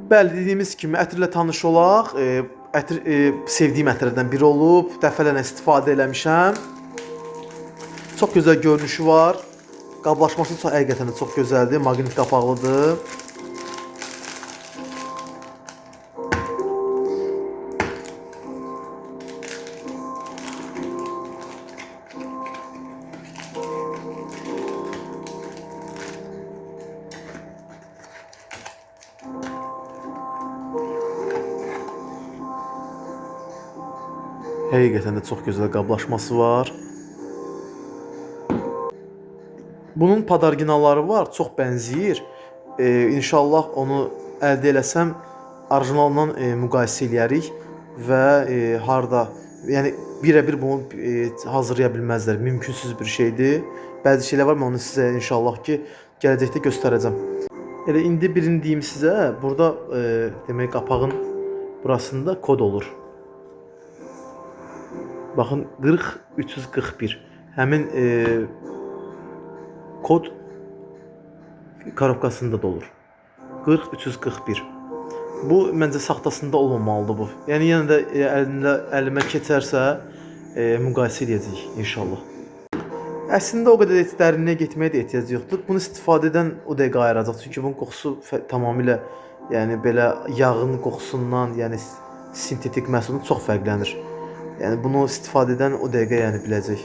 Bəli, dediyimiz kimi ətirlə tanış olaq. Ətir sevdiyim ətirlərdən biri olub. Dəfələrlə istifadə eləmişəm. Çox gözəl görünüşü var. Qablaşması həqiqətən də çox gözəldir. Maqnit qapaqlıdır. Həqiqətən də çox gözəl qablaşması var. Bunun padarginalları var, çox bənzəyir. İnşallah onu əldə eləsəm, orijinalından müqayisə eləyərik və harda, yəni birə-bir bunu hazırlaya bilməzlər. Mümkünsüz bir şeydir. Bəzi şeylər var, mən onu sizə inşallah ki, gələcəkdə göstərəcəm. Elə indi birini deyim sizə, burada demək qapağın burasında kod olur. Baxın 40341. Həmin kod korobkasında da olur. 40341. Bu məncə saxtasında olmamalıdır bu. Yəni yenə də əlimə keçərsə müqayisə edəcəyik inşallah. Əslində o qədər dərinliyə getməyə də ehtiyac yoxdur. Bunu istifadə edən o dəqiqə ayıracaq. Çünki bunun qoxusu tamamilə, yəni belə yağın qoxusundan, yəni sintetik məhsulun çox fərqlənir. Yəni bunu istifadə edən o dəqiqə yəni biləcək.